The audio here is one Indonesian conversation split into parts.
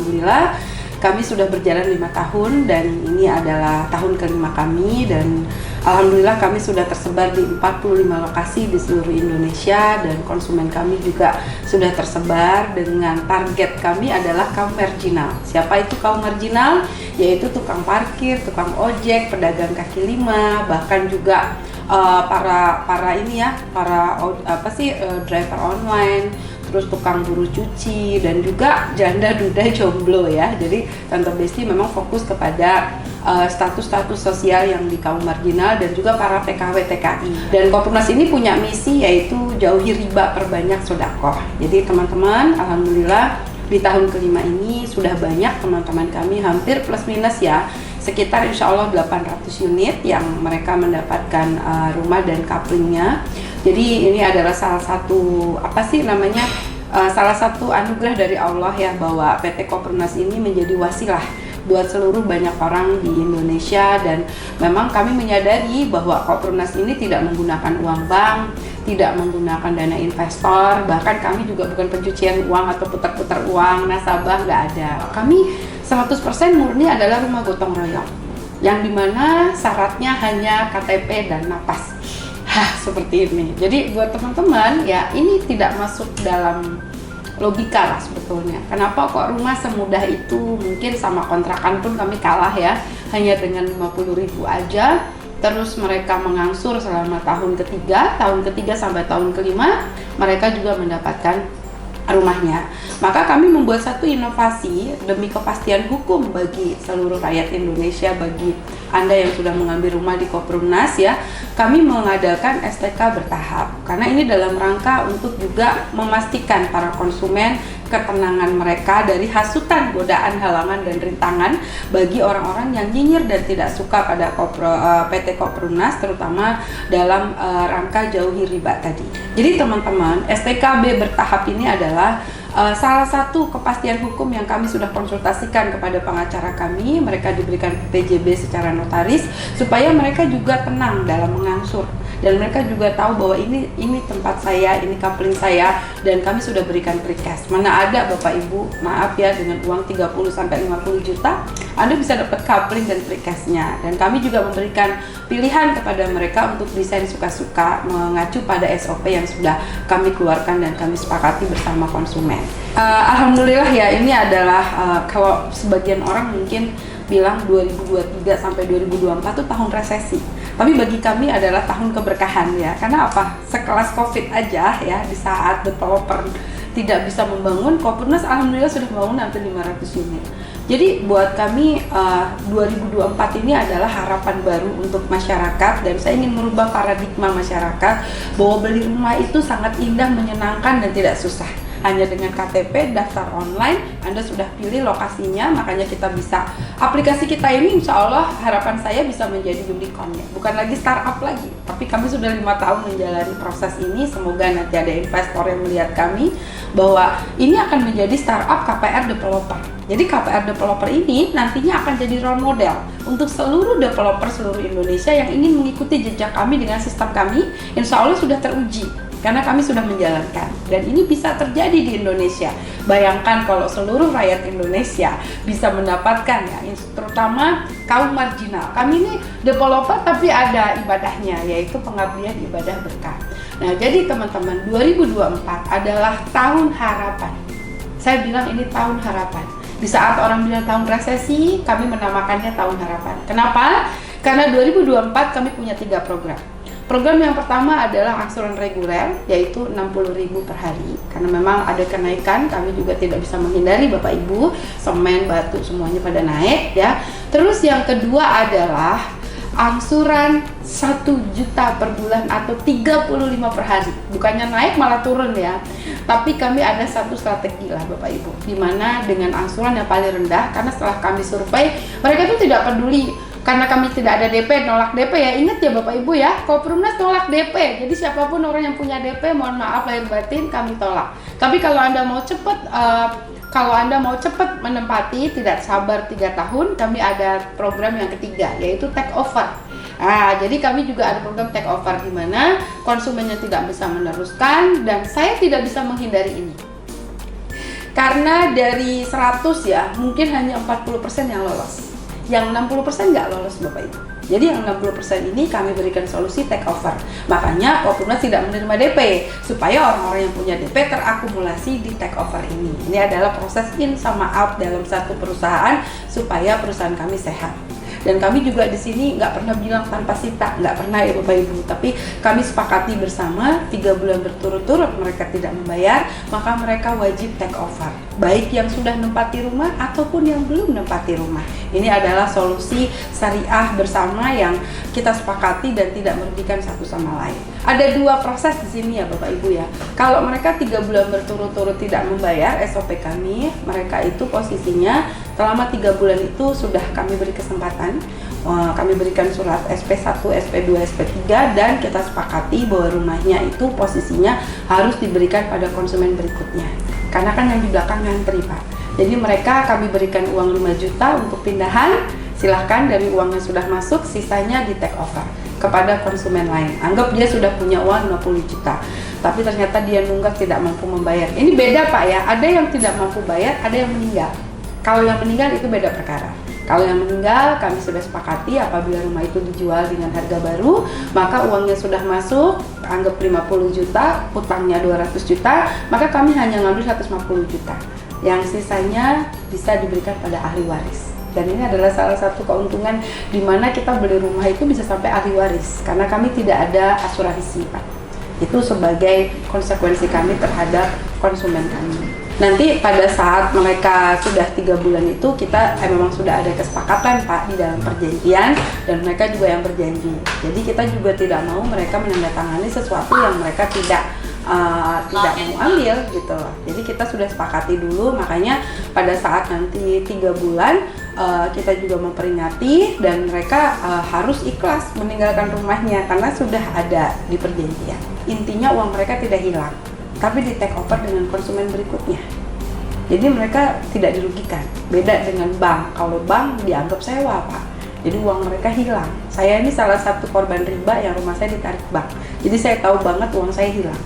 alhamdulillah kami sudah berjalan 5 tahun dan ini adalah tahun kelima kami, dan alhamdulillah kami sudah tersebar di 45 lokasi di seluruh Indonesia, dan konsumen kami juga sudah tersebar dengan target kami adalah kaum marginal. Siapa itu kaum marginal? Yaitu tukang parkir, tukang ojek, pedagang kaki lima, bahkan juga para driver online, terus tukang buruh cuci, dan juga janda duda jomblo ya. Jadi Tante Besti memang fokus kepada status-status sosial yang di kaum marginal dan juga para PKW TKI. Dan Kopimnas ini punya misi yaitu jauhi riba, perbanyak sedekah. Jadi teman-teman, alhamdulillah di tahun kelima ini sudah banyak teman-teman kami, hampir plus minus ya, sekitar insya Allah 800 unit yang mereka mendapatkan rumah dan couplingnya. Jadi ini adalah salah satu salah satu anugerah dari Allah ya, bahwa PT Kopimnas ini menjadi wasilah buat seluruh banyak orang di Indonesia. Dan memang kami menyadari bahwa Kopimnas ini tidak menggunakan uang bank, tidak menggunakan dana investor, bahkan kami juga bukan pencucian uang atau putar-putar uang nasabah, nggak ada. Kami 100% murni adalah rumah gotong royong, yang dimana syaratnya hanya KTP dan napas. Seperti ini. Jadi buat teman-teman ya, ini tidak masuk dalam logika lah sebetulnya. Kenapa kok rumah semudah itu? Mungkin sama kontrakan pun kami kalah ya, hanya dengan 50.000 aja. Terus mereka mengangsur selama tahun ketiga sampai tahun kelima, mereka juga mendapatkan rumahnya. Maka kami membuat satu inovasi demi kepastian hukum bagi seluruh rakyat Indonesia, bagi Anda yang sudah mengambil rumah di Kopimnas ya. Kami mengadakan STK bertahap, karena ini dalam rangka untuk juga memastikan para konsumen ketenangan mereka dari hasutan, godaan, halangan, dan rintangan bagi orang-orang yang nyinyir dan tidak suka pada PT Kopimnas, terutama dalam rangka jauhi riba tadi. Jadi teman-teman, STKB bertahap ini adalah salah satu kepastian hukum yang kami sudah konsultasikan kepada pengacara kami. Mereka diberikan PJB secara notaris supaya mereka juga tenang dalam mengangsur, dan mereka juga tahu bahwa ini tempat saya, ini coupling saya, dan kami sudah berikan precast. Mana ada Bapak Ibu, maaf ya, dengan uang 30-50 juta Anda bisa dapat coupling dan precastnya. Dan kami juga memberikan pilihan kepada mereka untuk desain suka-suka, mengacu pada SOP yang sudah kami keluarkan dan kami sepakati bersama konsumen. Alhamdulillah ya, ini adalah kalau sebagian orang mungkin bilang 2023 sampai 2024 itu tahun resesi. Tapi bagi kami adalah tahun keberkahan ya. Karena apa? Sekelas Covid aja ya, di saat developer tidak bisa membangun, Kopimnas alhamdulillah sudah membangun hampir 500 unit. Jadi buat kami 2024 ini adalah harapan baru untuk masyarakat, dan saya ingin merubah paradigma masyarakat bahwa beli rumah itu sangat indah, menyenangkan, dan tidak susah. Hanya dengan KTP, daftar online, Anda sudah pilih lokasinya, makanya kita bisa, aplikasi kita ini insya Allah harapan saya bisa menjadi unicorn ya. Bukan lagi startup lagi, tapi kami sudah 5 tahun menjalani proses ini. Semoga nanti ada investor yang melihat kami bahwa ini akan menjadi startup KPR developer. Jadi KPR developer ini nantinya akan jadi role model untuk seluruh developer seluruh Indonesia yang ingin mengikuti jejak kami dengan sistem kami. Insya Allah sudah teruji, karena kami sudah menjalankan, dan ini bisa terjadi di Indonesia. Bayangkan kalau seluruh rakyat Indonesia bisa mendapatkan ya, terutama kaum marginal. Kami ini developer tapi ada ibadahnya, yaitu pengabdian ibadah berkah. Nah, jadi teman-teman, 2024 adalah tahun harapan. Saya bilang ini tahun harapan. Di saat orang bilang tahun resesi, kami menamakannya tahun harapan. Kenapa? Karena 2024 kami punya 3 program. Program yang pertama adalah angsuran reguler, yaitu 60.000 per hari. Karena memang ada kenaikan, kami juga tidak bisa menghindari Bapak Ibu, semen, batu, semuanya pada naik ya. Terus yang kedua adalah angsuran 1 juta per bulan atau 35 per hari. Bukannya naik malah turun ya. Tapi kami ada satu strategi lah Bapak Ibu, dimana dengan angsuran yang paling rendah, karena setelah kami survei, mereka tuh tidak peduli. Karena kami tidak ada DP, nolak DP ya. Ingat ya Bapak Ibu ya, Kopimnas nolak DP. Jadi siapapun orang yang punya DP, mohon maaf lahir batin, kami tolak. Tapi kalau Anda mau cepat menempati, tidak sabar 3 tahun, kami ada program yang ketiga, yaitu take over. Nah, jadi kami juga ada program take over di mana konsumennya tidak bisa meneruskan, dan saya tidak bisa menghindari ini. Karena dari 100 ya, mungkin hanya 40% yang lolos. Yang 60% nggak lolos Bapak Ibu. Jadi yang 60% ini kami berikan solusi take over. Makanya Kopimnas tidak menerima DP, supaya orang-orang yang punya DP terakumulasi di take over ini. Ini adalah proses in sama out dalam satu perusahaan, supaya perusahaan kami sehat. Dan kami juga di sini nggak pernah bilang tanpa sita, nggak pernah ya Bapak Ibu. Tapi kami sepakati bersama 3 bulan berturut-turut mereka tidak membayar, maka mereka wajib take over. Baik yang sudah menempati rumah ataupun yang belum menempati rumah. Ini adalah solusi syariah bersama yang kita sepakati dan tidak merugikan satu sama lain. Ada 2 proses di sini ya Bapak Ibu ya. Kalau mereka 3 bulan berturut-turut tidak membayar, SOP kami, mereka itu posisinya selama 3 bulan itu sudah kami beri kesempatan. Kami berikan surat SP1, SP2, SP3 dan kita sepakati bahwa rumahnya itu posisinya harus diberikan pada konsumen berikutnya. Karena kan yang di belakang ngantri Pak. Jadi mereka kami berikan uang 5 juta untuk pindahan, silahkan dari uang yang sudah masuk, sisanya di take over kepada konsumen lain. Anggap dia sudah punya uang 50 juta, tapi ternyata dia nunggak tidak mampu membayar. Ini beda Pak ya, ada yang tidak mampu bayar, ada yang meninggal. Kalau yang meninggal itu beda perkara. Kalau yang meninggal, kami sudah sepakati apabila rumah itu dijual dengan harga baru, maka uangnya sudah masuk, anggap 50 juta, utangnya 200 juta, maka kami hanya ngambil 150 juta. Yang sisanya bisa diberikan pada ahli waris. Dan ini adalah salah satu keuntungan di mana kita beli rumah itu bisa sampai ahli waris, karena kami tidak ada asuransi Pak. Itu sebagai konsekuensi kami terhadap konsumen kami. Nanti pada saat mereka sudah 3 bulan itu kita memang sudah ada kesepakatan Pak di dalam perjanjian, dan mereka juga yang berjanji. Jadi kita juga tidak mau mereka menandatangani sesuatu yang mereka tidak mau ambil gitu. Jadi kita sudah sepakati dulu, makanya pada saat nanti 3 bulan kita juga memperingati dan mereka harus ikhlas meninggalkan rumahnya karena sudah ada di perjanjian. Intinya uang mereka tidak hilang, tapi di take over dengan konsumen berikutnya. Jadi mereka tidak dirugikan. Beda dengan bank. Kalau bank dianggap sewa Pak. Jadi uang mereka hilang. Saya ini salah satu korban riba yang rumah saya ditarik bank. Jadi saya tahu banget uang saya hilang.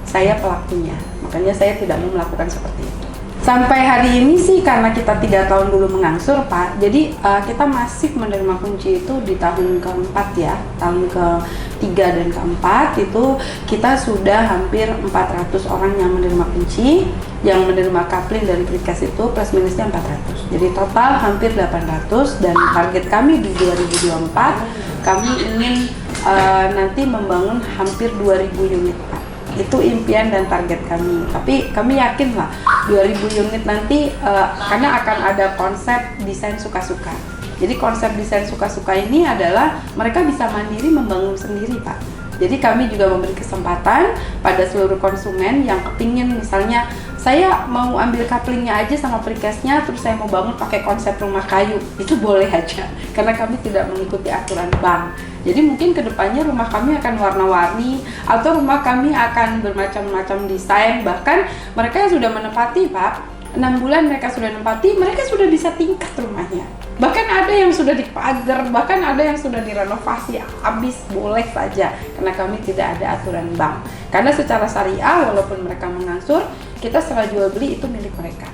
Saya pelakunya. Makanya saya tidak mau melakukan seperti itu. Sampai hari ini sih karena kita 3 tahun dulu mengangsur Pak, jadi kita masih menerima kunci itu di tahun keempat ya. Tahun ke-3 dan ke-4 itu kita sudah hampir 400 orang yang menerima kunci, yang menerima kapling dan precast itu plus minusnya 400. Jadi total hampir 800, dan target kami di 2024 kami ingin nanti membangun hampir 2000 unit Pak. Itu impian dan target kami. Tapi kami yakin lah 2000 unit nanti karena akan ada konsep desain suka-suka. Jadi konsep desain suka-suka ini adalah mereka bisa mandiri membangun sendiri Pak. Jadi kami juga memberi kesempatan pada seluruh konsumen yang kepingin, misalnya saya mau ambil couplingnya aja sama precastnya, terus saya mau bangun pakai konsep rumah kayu, itu boleh aja karena kami tidak mengikuti aturan bank. Jadi mungkin kedepannya rumah kami akan warna-warni atau rumah kami akan bermacam-macam desain. Bahkan mereka yang sudah menempati Pak, 6 bulan mereka sudah menempati, mereka sudah bisa tingkat rumahnya. Bahkan ada yang sudah dipagar, bahkan ada yang sudah direnovasi habis, boleh saja karena kami tidak ada aturan bank. Karena secara syariah walaupun mereka mengangsur, kita setelah jual beli itu milik mereka.